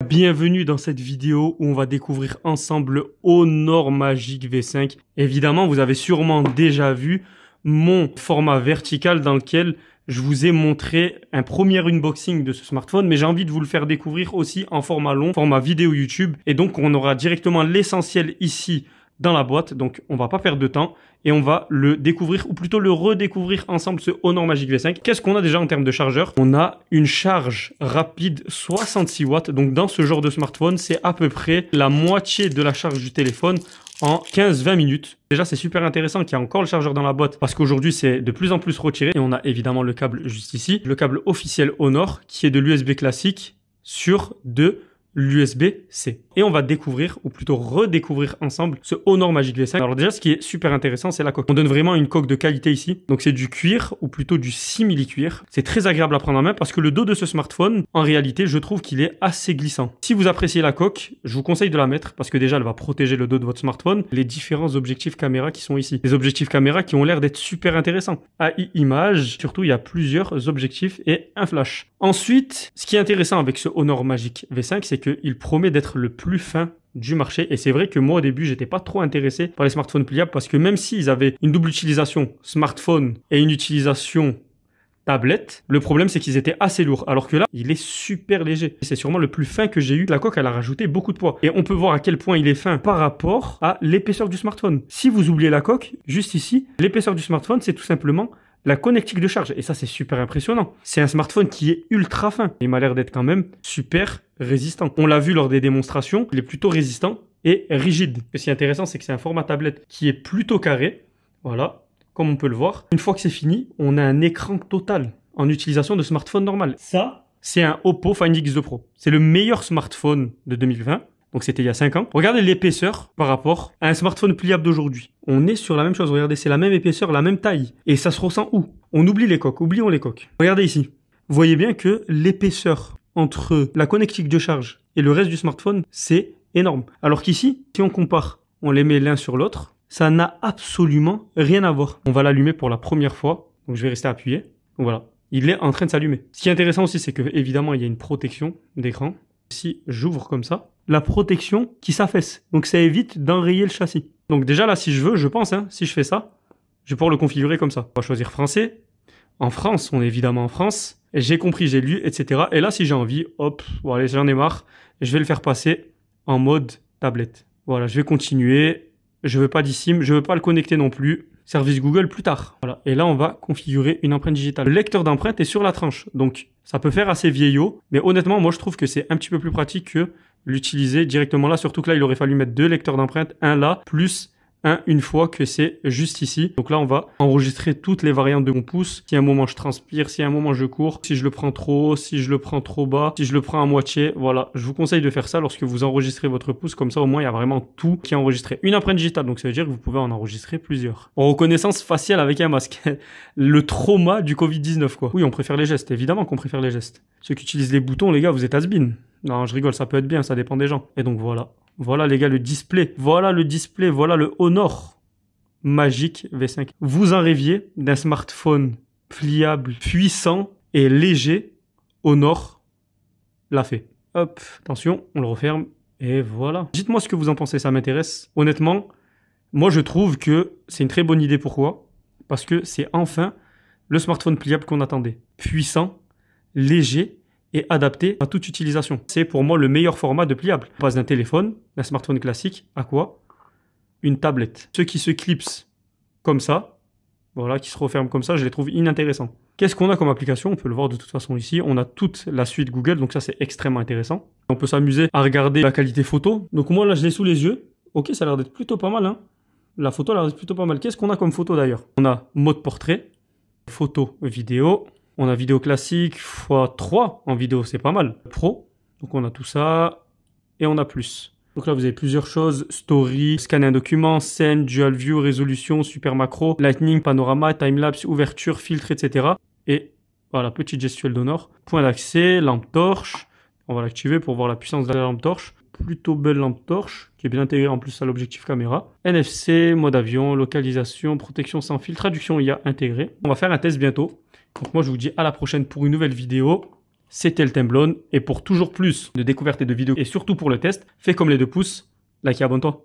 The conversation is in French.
Bienvenue dans cette vidéo où on va découvrir ensemble le Honor Magic V5. Évidemment, vous avez sûrement déjà vu mon format vertical dans lequel je vous ai montré un premier unboxing de ce smartphone, mais j'ai envie de vous le faire découvrir aussi en format long, format vidéo YouTube. Et donc, on aura directement l'essentiel ici dans la boîte, donc on va pas perdre de temps et on va le découvrir ou plutôt le redécouvrir ensemble, ce Honor Magic V5. Qu'est-ce qu'on a déjà en termes de chargeur? On a une charge rapide 66 watts, donc dans ce genre de smartphone, c'est à peu près la moitié de la charge du téléphone en 15-20 minutes. Déjà, c'est super intéressant qu'il y a encore le chargeur dans la boîte parce qu'aujourd'hui, c'est de plus en plus retiré. Et on a évidemment le câble juste ici, le câble officiel Honor qui est de l'USB classique sur de l'USB-C. Et on va découvrir, ou plutôt redécouvrir ensemble, ce Honor Magic V5. Alors déjà, ce qui est super intéressant, c'est la coque. On donne vraiment une coque de qualité ici. Donc c'est du cuir, ou plutôt du simili-cuir. C'est très agréable à prendre en main parce que le dos de ce smartphone, en réalité, je trouve qu'il est assez glissant. Si vous appréciez la coque, je vous conseille de la mettre parce que déjà, elle va protéger le dos de votre smartphone. Les différents objectifs caméra qui sont ici. Les objectifs caméra qui ont l'air d'être super intéressants. AI image, surtout, il y a plusieurs objectifs et un flash. Ensuite, ce qui est intéressant avec ce Honor Magic V5, c'est qu'il promet d'être le plus fin du marché. Et c'est vrai que moi, au début, j'étais pas trop intéressé par les smartphones pliables parce que même s'ils avaient une double utilisation smartphone et une utilisation tablette, le problème, c'est qu'ils étaient assez lourds. Alors que là, il est super léger. C'est sûrement le plus fin que j'ai eu. La coque, elle a rajouté beaucoup de poids. Et on peut voir à quel point il est fin par rapport à l'épaisseur du smartphone. Si vous oubliez la coque, juste ici, l'épaisseur du smartphone, c'est tout simplement la connectique de charge. Et ça, c'est super impressionnant. C'est un smartphone qui est ultra fin. Il m'a l'air d'être quand même super résistant. On l'a vu lors des démonstrations. Il est plutôt résistant et rigide. Ce qui est intéressant, c'est que c'est un format tablette qui est plutôt carré. Voilà, comme on peut le voir. Une fois que c'est fini, on a un écran total en utilisation de smartphone normal. Ça, c'est un Oppo Find X2 Pro. C'est le meilleur smartphone de 2020. Donc c'était il y a 5 ans. Regardez l'épaisseur par rapport à un smartphone pliable d'aujourd'hui. On est sur la même chose. Regardez, c'est la même épaisseur, la même taille. Et ça se ressent où? On oublie les coques. Oublions les coques. Regardez ici. Vous voyez bien que l'épaisseur entre la connectique de charge et le reste du smartphone, c'est énorme. Alors qu'ici, si on compare, on les met l'un sur l'autre, ça n'a absolument rien à voir. On va l'allumer pour la première fois. Donc je vais rester appuyé. Donc voilà. Il est en train de s'allumer. Ce qui est intéressant aussi, c'est que évidemment, il y a une protection d'écran. Si j'ouvre comme ça, la protection qui s'affaisse. Donc ça évite d'enrayer le châssis. Donc déjà là, si je veux, je pense, si je fais ça, je vais pouvoir le configurer comme ça. On va choisir français. En France, on est évidemment en France. J'ai compris, j'ai lu, etc. Et là, si j'ai envie, hop, bon allez, j'en ai marre. Je vais le faire passer en mode tablette. Voilà, je vais continuer. Je veux pas d'eSIM, je veux pas le connecter non plus. Service Google plus tard. Voilà. Et là, on va configurer une empreinte digitale. Le lecteur d'empreinte est sur la tranche. Donc, ça peut faire assez vieillot. Mais honnêtement, moi, je trouve que c'est un petit peu plus pratique que l'utiliser directement là. Surtout que là, il aurait fallu mettre 2 lecteurs d'empreinte. Un là, plus un une fois que c'est juste ici. Donc là, on va enregistrer toutes les variantes de mon pouce. Si à un moment je transpire, si à un moment je cours, si je le prends trop haut, si je le prends trop bas, si je le prends à moitié. Voilà, je vous conseille de faire ça lorsque vous enregistrez votre pouce. Comme ça, au moins, il y a vraiment tout qui est enregistré. Une empreinte digitale, donc ça veut dire que vous pouvez en enregistrer plusieurs. En reconnaissance faciale avec un masque. Le trauma du Covid-19, quoi. Oui, on préfère les gestes. Évidemment qu'on préfère les gestes. Ceux qui utilisent les boutons, les gars, vous êtes has-been. Non, je rigole, ça peut être bien, ça dépend des gens. Et donc voilà. Voilà les gars, le display. Voilà le display, voilà le Honor Magic V5. Vous en rêviez d'un smartphone pliable, puissant et léger. Honor l'a fait. Hop, attention, on le referme. Et voilà. Dites-moi ce que vous en pensez, ça m'intéresse. Honnêtement, moi je trouve que c'est une très bonne idée. Pourquoi? Parce que c'est enfin le smartphone pliable qu'on attendait. Puissant, léger et adapté à toute utilisation. C'est pour moi le meilleur format de pliable. On passe d'un téléphone, d'un smartphone classique, à quoi? Une tablette. Ceux qui se clipsent comme ça, voilà, qui se referment comme ça, je les trouve inintéressants. Qu'est-ce qu'on a comme application? On peut le voir de toute façon ici. On a toute la suite Google, donc ça c'est extrêmement intéressant. On peut s'amuser à regarder la qualité photo. Donc moi là je l'ai sous les yeux. Ok, ça a l'air d'être plutôt pas mal. La photo a l'air d'être plutôt pas mal. Qu'est-ce qu'on a comme photo d'ailleurs? On a mode portrait, photo, vidéo. On a vidéo classique x3 en vidéo, c'est pas mal. Pro, donc on a tout ça et on a plus. Donc là, vous avez plusieurs choses. Story, scanner un document, scène, dual view, résolution, super macro, lightning, panorama, timelapse, ouverture, filtre, etc. Et voilà, petite gestuelle d'Honor. Point d'accès, lampe torche. On va l'activer pour voir la puissance de la lampe torche. Plutôt belle lampe torche, qui est bien intégrée en plus à l'objectif caméra. NFC, mode avion, localisation, protection sans fil, traduction IA intégrée. On va faire un test bientôt. Donc moi, je vous dis à la prochaine pour une nouvelle vidéo. C'était le Temblone. Et pour toujours plus de découvertes et de vidéos, et surtout pour le test, fais comme les 2 pouces, like et abonne-toi.